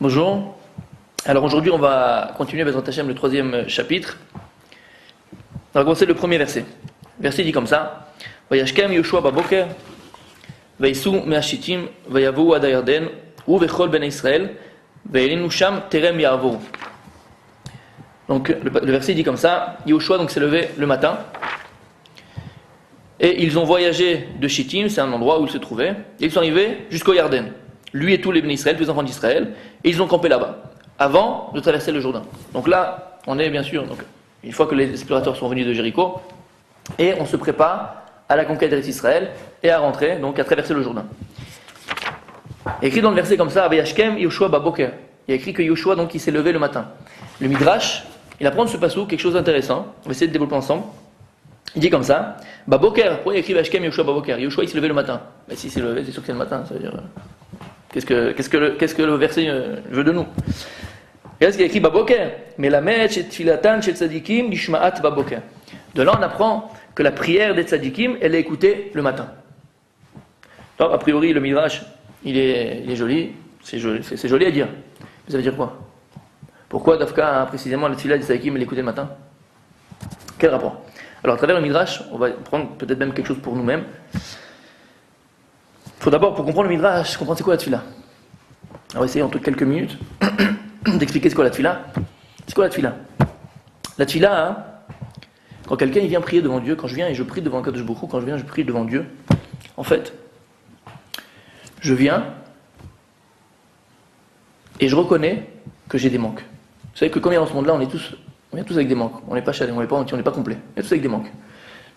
Bonjour. Alors aujourd'hui, on va continuer avec Hashem, le troisième chapitre. On va commencer le premier verset. Le verset dit comme ça: Vayashkem Yoshua baboker, vaysu me'ashitim, vayavu ad Yarden, u vechol ben Israël, vayelinu sham terem ya'avoru. Donc le verset dit comme ça: Yoshua donc s'est levé le matin, et ils ont voyagé de Shittim, c'est un endroit où ils se trouvaient, et ils sont arrivés jusqu'au Yarden. Lui et tous les bénis Israël, tous les enfants d'Israël, et ils ont campé là-bas, avant de traverser le Jourdain. Donc là, on est bien sûr, donc, une fois que les explorateurs sont venus de Jéricho, et on se prépare à la conquête d'Israël, et à rentrer, donc à traverser le Jourdain. Il y a écrit dans le verset comme ça: Vayashkem Yoshua baboker. Il y a écrit que Yoshua, donc, il s'est levé le matin. Le Midrash, il apprend de ce passage quelque chose d'intéressant, on va essayer de développer ensemble. Il dit comme ça: Baboker, pourquoi il écrit Vayashkem Yoshua baboker? Yoshua, il s'est levé le matin. Mais si c'est levé, c'est sûr que c'est le matin, ça veut dire... Qu'est-ce que le verset veut de nous? Et là, ce qu'il y a écrit Baboker, mais la mèche chez Tfilatan chez Tzadikim, Nishma'at Baboker. De là, on apprend que la prière des Tzadikim, elle est écoutée le matin. Donc, a priori, le Midrash, il est joli, c'est joli à dire. Mais ça veut dire quoi? Pourquoi Dafka, précisément, la Tfila des Tzadikim, elle est écoutée le matin? Quel rapport? Alors, à travers le Midrash, on va prendre peut-être même quelque chose pour nous-mêmes. Il faut d'abord, pour comprendre le Midrash, comprendre c'est quoi la Tfila. On va essayer en quelques minutes d'expliquer c'est quoi la Tfila. C'est quoi la Tfila? La Tfila, hein, quand quelqu'un il vient prier devant Dieu, quand je viens et je prie devant Kadosh Baruch Hu, quand je viens je prie devant Dieu, en fait, je viens et je reconnais que j'ai des manques. Vous savez que comme dans ce monde-là, on vient tous avec des manques. On n'est pas chalé, on n'est pas complet. On est tous avec des manques.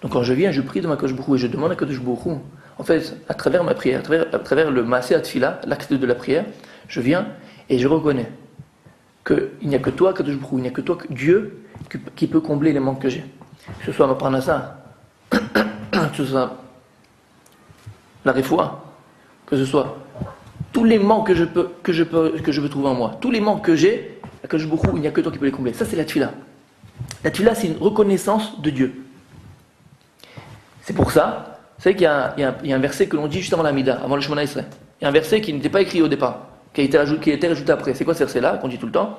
Donc quand je viens, je prie devant Kadosh Baruch Hu et je demande à Kadosh Baruch Hu, en fait, à travers ma prière, à travers le Maaseh Atfila, l'acte de la prière, je viens et je reconnais qu'il n'y a que toi, Kadosh Baruch Hu, il n'y a que toi, Dieu, qui peut combler les manques que j'ai. Que ce soit ma parnassa, que ce soit la refoua, que ce soit tous les manques que je veux trouver en moi, tous les manques que j'ai, Kadosh Baruch Hu, il n'y a que toi qui peux les combler. Ça, c'est la Tfila. La Tfila, c'est une reconnaissance de Dieu. C'est pour ça. Vous savez qu'il y a un verset que l'on dit juste avant la Mida, avant le Shemona Esrei. Il y a un verset qui n'était pas écrit au départ, qui a été rajouté après. C'est quoi ce verset-là qu'on dit tout le temps?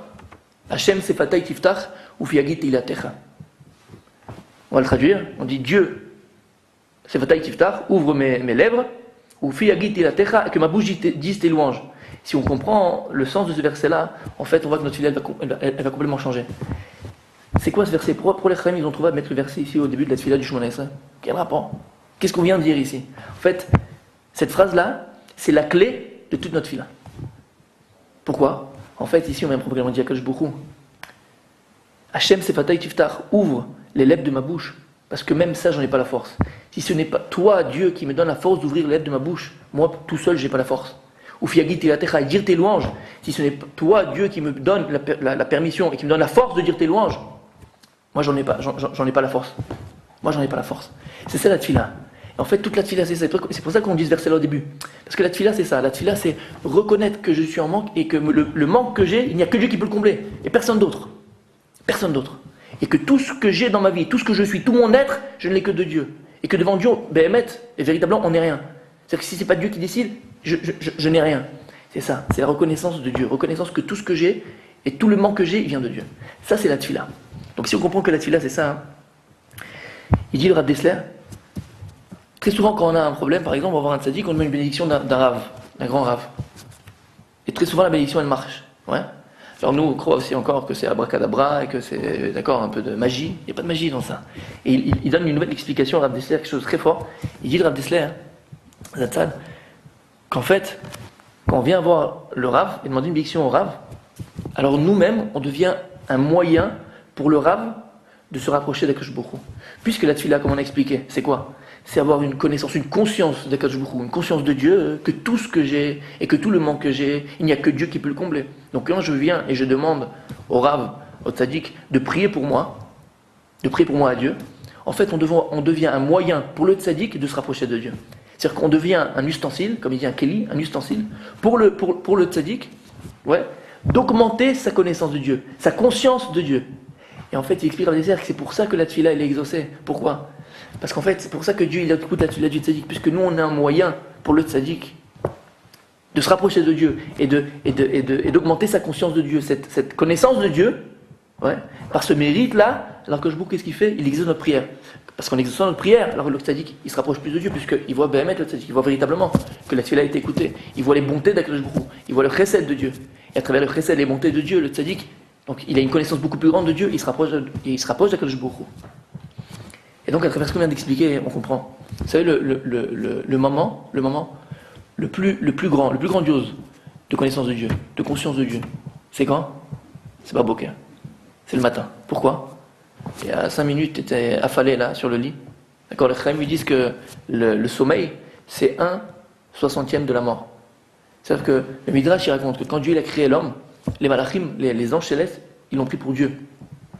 Hashem sefatay tiftach ufiyagit ilatecha. On va le traduire. On dit Dieu sefatay tiftach, ouvre mes lèvres, ufiyagit ilatecha, et que ma bouche dise tes louanges. Si on comprend le sens de ce verset-là, en fait, on voit que notre fidèle elle va complètement changer. C'est quoi ce verset? Pour les Chachamim, ils ont trouvé à mettre le verset ici au début de la Tfila du Shemona Esrei. Quel rapport? Qu'est-ce qu'on vient de dire ici? En fait, cette phrase-là, c'est la clé de toute notre fila. Pourquoi? En fait, ici, on vient probablement dire à Kadosh Baruch Hu, Hashem sefatay tiftach, ouvre les lèvres de ma bouche, parce que même ça, j'en ai pas la force. Si ce n'est pas toi, Dieu, qui me donne la force d'ouvrir les lèvres de ma bouche, moi, tout seul, j'ai pas la force. Ou fiagit ilatecha, et dire tes louanges. Si ce n'est pas toi, Dieu, qui me donne la permission et qui me donne la force de dire tes louanges, moi, j'en ai pas la force. Moi, j'en ai pas la force. C'est ça la tfila. En fait, toute la tfila, c'est ça. C'est pour ça qu'on dit ce verset-là au début. Parce que la tfila, c'est ça. La tfila, c'est reconnaître que je suis en manque et que le manque que j'ai, il n'y a que Dieu qui peut le combler. Et personne d'autre. Personne d'autre. Et que tout ce que j'ai dans ma vie, tout ce que je suis, tout mon être, je ne l'ai que de Dieu. Et que devant Dieu, et véritablement, on n'est rien. C'est-à-dire que si ce n'est pas Dieu qui décide, je n'ai rien. C'est ça. C'est la reconnaissance de Dieu. Reconnaissance que tout ce que j'ai et tout le manque que j'ai, il vient de Dieu. Ça, c'est la tfila. Donc si on comprend que la tfila, c'est ça, hein. Il dit le Rav Dessler, très souvent quand on a un problème, par exemple, on va voir un tzaddik, on demande une bénédiction d'un rave, d'un grand rave. Et très souvent la bénédiction elle marche. Ouais. Alors nous on croit aussi encore que c'est abracadabra et que c'est d'accord un peu de magie. Il n'y a pas de magie dans ça. Et il donne une nouvelle explication au Rav Dessler, quelque chose de très fort. Il dit le Rav Dessler, Zatzad, qu'en fait, quand on vient voir le rave et demander une bénédiction au rave, alors nous-mêmes on devient un moyen pour le rave de se rapprocher d'Akadosh Baruch Hu. Puisque la tfila, comme on a expliqué, c'est quoi? C'est avoir une connaissance, une conscience d'Akadosh Baruch Hu, une conscience de Dieu, que tout ce que j'ai et que tout le manque que j'ai, il n'y a que Dieu qui peut le combler. Donc quand je viens et je demande au Rav, au Tzaddik, de prier pour moi à Dieu, en fait on devient un moyen pour le Tzaddik de se rapprocher de Dieu. C'est-à-dire qu'on devient un ustensile, comme il dit un Kéli, un ustensile, pour le Tzaddik, ouais, d'augmenter sa connaissance de Dieu, sa conscience de Dieu. Et en fait, il explique dans les que c'est pour ça que la tfila elle est exaucée. Pourquoi? Parce qu'en fait, c'est pour ça que Dieu il écoute la tfila du tzaddik, puisque nous on a un moyen pour le tzaddik de se rapprocher de Dieu et d'augmenter sa conscience de Dieu, cette connaissance de Dieu, ouais, par ce mérite-là, alors que je qu'est-ce qu'il fait? Il exauce notre prière. Parce qu'en exauçant notre prière, alors le tzaddik, il se rapproche plus de Dieu, puisqu'il voit Béhémet, le tzaddik, il voit véritablement que la tefila a été écoutée. Il voit les bontés d'Akadosh Baruch Hu, il voit le chesed de Dieu. Et à travers le chesed et les bontés de Dieu, le tzaddik, donc il a une connaissance beaucoup plus grande de Dieu, il se rapproche d'Akadosh Baruch Hu. Et donc à travers ce qu'on vient d'expliquer, on comprend. Vous savez, le moment le plus grand, le plus grandiose de connaissance de Dieu, de conscience de Dieu, c'est quand? C'est pas Boker. C'est le matin. Pourquoi? Il y a 5 minutes, tu étais affalé là, sur le lit. D'accord, les Chaim lui disent que le sommeil, c'est 1/60 de la mort. C'est-à-dire que le Midrash, il raconte que quand Dieu il a créé l'homme, les malachim, les anges célestes, ils l'ont pris pour Dieu.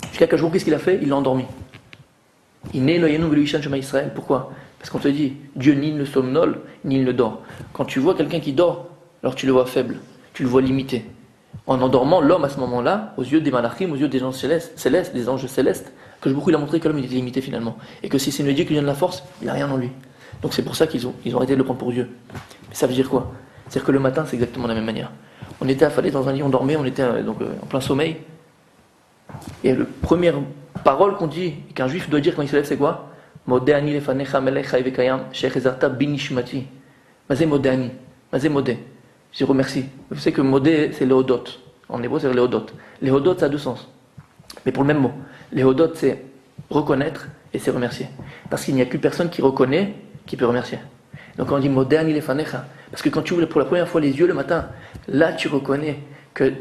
Jusqu'à qu'un jour, qu'est-ce qu'il a fait? Il l'a endormi. Il naît le Yenou Veluishan Shema Israël. Pourquoi? Parce qu'on te dit, Dieu ni ne somnole, ni il ne dort. Quand tu vois quelqu'un qui dort, alors tu le vois faible, tu le vois limité. En endormant l'homme à ce moment-là, aux yeux des malachim, aux yeux des anges célestes, des anges célestes, que beaucoup il a montré que l'homme était limité finalement. Et que si c'est une Dieu qui lui donne la force, il n'a rien en lui. Donc c'est pour ça qu'ils ont arrêté de le prendre pour Dieu. Mais ça veut dire quoi? C'est-à-dire que le matin, c'est exactement de la même manière. On était affalés dans un lit, on dormait, on était en plein sommeil. Et la première parole qu'on dit, qu'un juif doit dire quand il se lève, c'est quoi? Modéani lefanecha melech haivekayam shechezarta binishmati. Mazé modéani. Mazé modé. Je remercie. Vous savez que modé, c'est léodot. En hébreu, c'est léodot. Léodot, ça a 2 sens. Mais pour le même mot. Léodot, c'est reconnaître et c'est remercier. Parce qu'il n'y a qu'une personne qui reconnaît qui peut remercier. Donc on dit modéani lefanecha. Parce que quand tu ouvres pour la première fois les yeux le matin, là tu reconnais que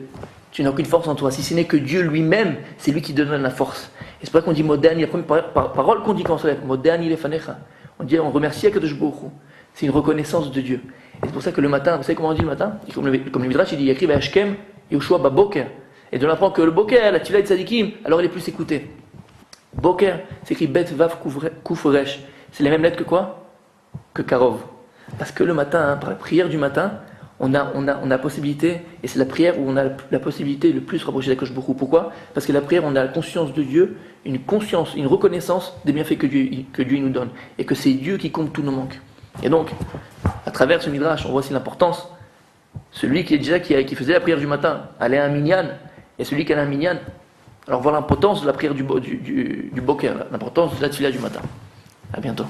tu n'as aucune force en toi. Si ce n'est que Dieu lui-même, c'est lui qui te donne la force. Et c'est pour ça qu'on dit modéani, la première parole qu'on dit quand on se lève, modéani lefanecha. On remercie Akadosh Baruch Hu. C'est une reconnaissance de Dieu. Et c'est pour ça que le matin, vous savez comment on dit le matin? Comme le Midrash, il dit écrit Ashkem, Yoshua ba Boker. Et on apprend que le Boker, la Tila de Tzadikim, alors il est plus écouté. Boker, c'est écrit Bet Vav Kuf Resh. C'est les mêmes lettres que quoi? Que Karov. Parce que le matin, par la prière du matin, on a la possibilité, et c'est la prière où on a la possibilité de le plus se rapprocher d'Akadosh Baruch Hu. Pourquoi? Parce que la prière, on a la conscience de Dieu, une conscience, une reconnaissance des bienfaits que Dieu nous donne. Et que c'est Dieu qui comble tous nos manques. Et donc, à travers ce midrash, on voit aussi l'importance. Celui qui faisait la prière du matin, allait à un minyan, et celui qui allait à un minyan, alors voilà l'importance de la prière du boker, l'importance de la tefila du matin. À bientôt.